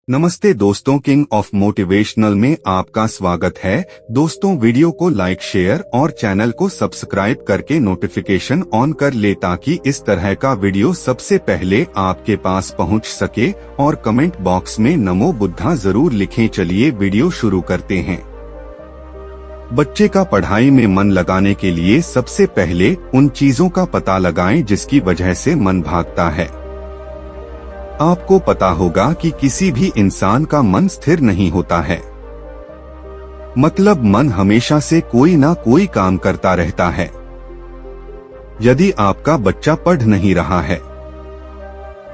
नमस्ते दोस्तों, king of motivational में आपका स्वागत है। दोस्तों, वीडियो को लाइक, शेयर और चैनल को सब्सक्राइब करके नोटिफिकेशन ऑन कर ले ताकि इस तरह का वीडियो सबसे पहले आपके पास पहुंच सके। और कमेंट बॉक्स में नमो बुद्धा जरूर लिखें। चलिए वीडियो शुरू करते हैं। बच्चे का पढ़ाई में मन लगाने के लिए सबसे पहले उन चीजों का पता लगाएं जिसकी वजह से मन भागता है। आपको पता होगा कि किसी भी इंसान का मन स्थिर नहीं होता है। मतलब मन हमेशा से कोई ना कोई काम करता रहता है। यदि आपका बच्चा पढ़ नहीं रहा है,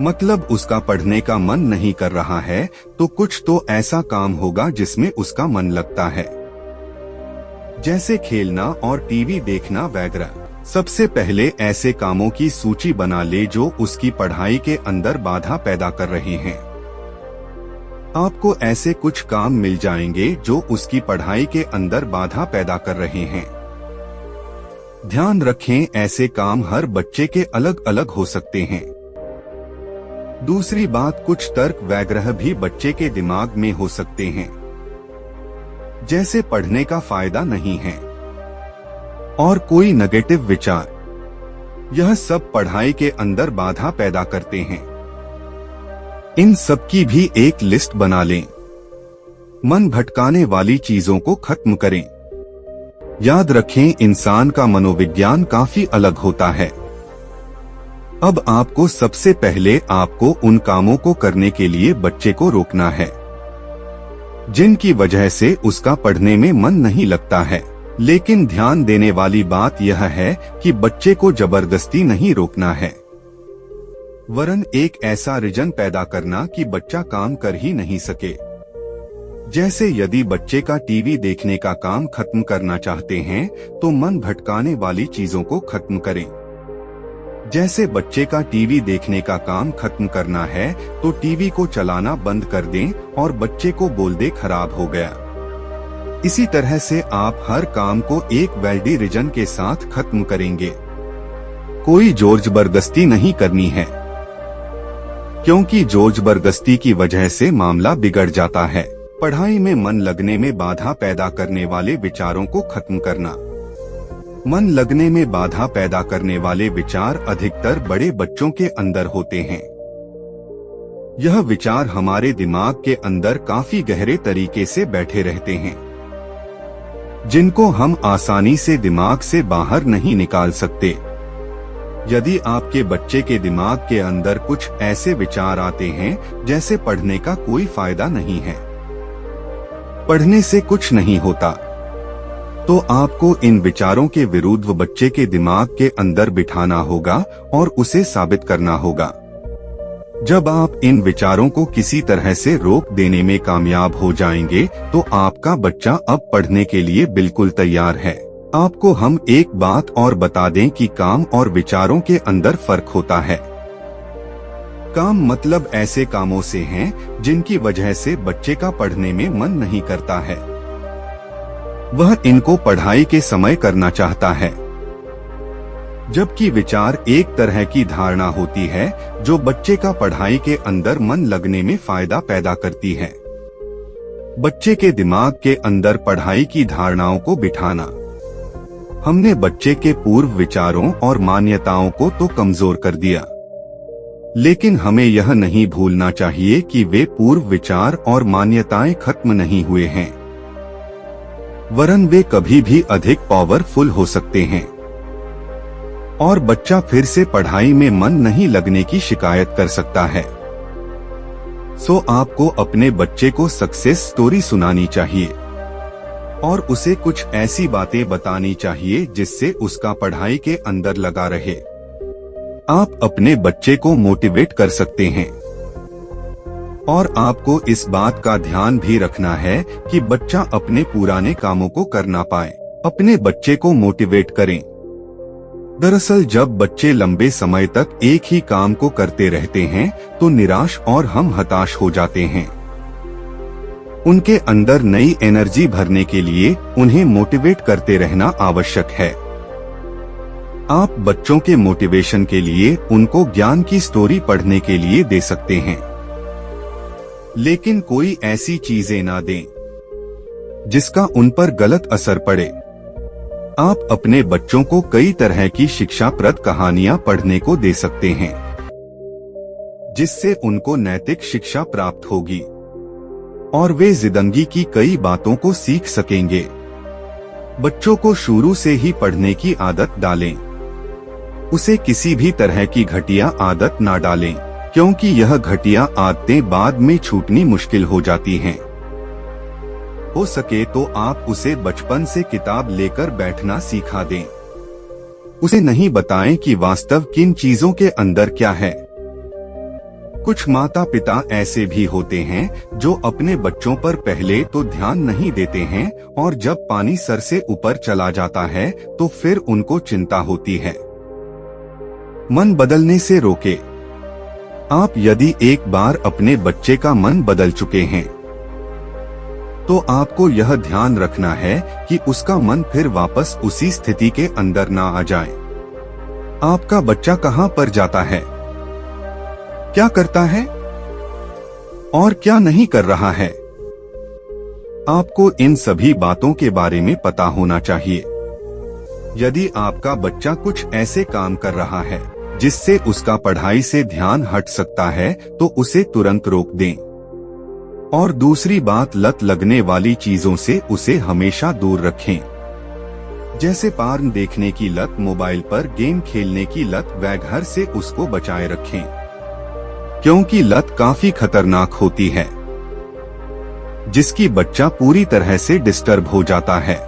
मतलब उसका पढ़ने का मन नहीं कर रहा है, तो कुछ तो ऐसा काम होगा जिसमें उसका मन लगता है, जैसे खेलना और टीवी देखना वगैरह। सबसे पहले ऐसे कामों की सूची बना ले जो उसकी पढ़ाई के अंदर बाधा पैदा कर रहे हैं। आपको ऐसे कुछ काम मिल जाएंगे जो उसकी पढ़ाई के अंदर बाधा पैदा कर रहे हैं। ध्यान रखें, ऐसे काम हर बच्चे के अलग अलग हो सकते हैं। दूसरी बात, कुछ तर्क वगैरह भी बच्चे के दिमाग में हो सकते हैं, जैसे पढ़ने का फायदा नहीं है और कोई नेगेटिव विचार। यह सब पढ़ाई के अंदर बाधा पैदा करते हैं। इन सब की भी एक लिस्ट बना लें। मन भटकाने वाली चीजों को खत्म करें। याद रखें, इंसान का मनोविज्ञान काफी अलग होता है। अब आपको सबसे पहले आपको उन कामों को करने के लिए बच्चे को रोकना है जिनकी वजह से उसका पढ़ने में मन नहीं लगता है। लेकिन ध्यान देने वाली बात यह है कि बच्चे को जबरदस्ती नहीं रोकना है, वरन एक ऐसा रीजन पैदा करना कि बच्चा काम कर ही नहीं सके। जैसे यदि बच्चे का टीवी देखने का काम खत्म करना चाहते हैं तो मन भटकाने वाली चीजों को खत्म करें। जैसे बच्चे का टीवी देखने का काम खत्म करना है तो टीवी को चलाना बंद कर दें और बच्चे को बोल दे खराब हो गया। इसी तरह से आप हर काम को एक वैलिड रीजन के साथ खत्म करेंगे। कोई जोर जबरदस्ती नहीं करनी है, क्योंकि जोर जबरदस्ती की वजह से मामला बिगड़ जाता है। पढ़ाई में मन लगने में बाधा पैदा करने वाले विचारों को खत्म करना। मन लगने में बाधा पैदा करने वाले विचार अधिकतर बड़े बच्चों के अंदर होते हैं। यह विचार हमारे दिमाग के अंदर काफी गहरे तरीके से बैठे रहते हैं, जिनको हम आसानी से दिमाग से बाहर नहीं निकाल सकते। यदि आपके बच्चे के दिमाग के अंदर कुछ ऐसे विचार आते हैं जैसे पढ़ने का कोई फायदा नहीं है, पढ़ने से कुछ नहीं होता, तो आपको इन विचारों के विरुद्ध बच्चे के दिमाग के अंदर बिठाना होगा और उसे साबित करना होगा। जब आप इन विचारों को किसी तरह से रोक देने में कामयाब हो जाएंगे तो आपका बच्चा अब पढ़ने के लिए बिल्कुल तैयार है। आपको हम एक बात और बता दें कि काम और विचारों के अंदर फर्क होता है। काम मतलब ऐसे कामों से हैं जिनकी वजह से बच्चे का पढ़ने में मन नहीं करता है। वह इनको पढ़ाई के समय करना चाहता है, जबकि विचार एक तरह की धारणा होती है जो बच्चे का पढ़ाई के अंदर मन लगने में फायदा पैदा करती है। बच्चे के दिमाग के अंदर पढ़ाई की धारणाओं को बिठाना। हमने बच्चे के पूर्व विचारों और मान्यताओं को तो कमजोर कर दिया, लेकिन हमें यह नहीं भूलना चाहिए कि वे पूर्व विचार और मान्यताएं खत्म नहीं हुए हैं, वरन वे कभी भी अधिक पावरफुल हो सकते हैं और बच्चा फिर से पढ़ाई में मन नहीं लगने की शिकायत कर सकता है। सो आपको अपने बच्चे को सक्सेस स्टोरी सुनानी चाहिए और उसे कुछ ऐसी बातें बतानी चाहिए जिससे उसका पढ़ाई के अंदर लगा रहे। आप अपने बच्चे को मोटिवेट कर सकते हैं और आपको इस बात का ध्यान भी रखना है कि बच्चा अपने पुराने कामों को कर ना पाए। अपने बच्चे को मोटिवेट करें। दरअसल जब बच्चे लंबे समय तक एक ही काम को करते रहते हैं तो निराश और हम हताश हो जाते हैं। उनके अंदर नई एनर्जी भरने के लिए उन्हें मोटिवेट करते रहना आवश्यक है। आप बच्चों के मोटिवेशन के लिए उनको ज्ञान की स्टोरी पढ़ने के लिए दे सकते हैं। लेकिन कोई ऐसी चीजें ना दें जिसका उन पर गलत असर पड़े। आप अपने बच्चों को कई तरह की शिक्षाप्रद कहानियां पढ़ने को दे सकते हैं, जिससे उनको नैतिक शिक्षा प्राप्त होगी और वे जिंदगी की कई बातों को सीख सकेंगे। बच्चों को शुरू से ही पढ़ने की आदत डालें। उसे किसी भी तरह की घटिया आदत ना डालें, क्योंकि यह घटिया आदतें बाद में छूटनी मुश्किल हो जाती हैं। हो सके तो आप उसे बचपन से किताब लेकर बैठना सिखा दें। उसे नहीं बताएं कि वास्तव किन चीजों के अंदर क्या है। कुछ माता पिता ऐसे भी होते हैं जो अपने बच्चों पर पहले तो ध्यान नहीं देते हैं और जब पानी सर से ऊपर चला जाता है तो फिर उनको चिंता होती है। मन बदलने से रोके। आप यदि एक बार अपने बच्चे का मन बदल चुके हैं तो आपको यह ध्यान रखना है कि उसका मन फिर वापस उसी स्थिति के अंदर ना आ जाए। आपका बच्चा कहां पर जाता है, क्या करता है और क्या नहीं कर रहा है, आपको इन सभी बातों के बारे में पता होना चाहिए। यदि आपका बच्चा कुछ ऐसे काम कर रहा है जिससे उसका पढ़ाई से ध्यान हट सकता है तो उसे तुरंत रोक दें। और दूसरी बात, लत लगने वाली चीजों से उसे हमेशा दूर रखें, जैसे पार्न देखने की लत, मोबाइल पर गेम खेलने की लत। व घर से उसको बचाए रखें, क्योंकि लत काफी खतरनाक होती है, जिसकी बच्चा पूरी तरह से डिस्टर्ब हो जाता है।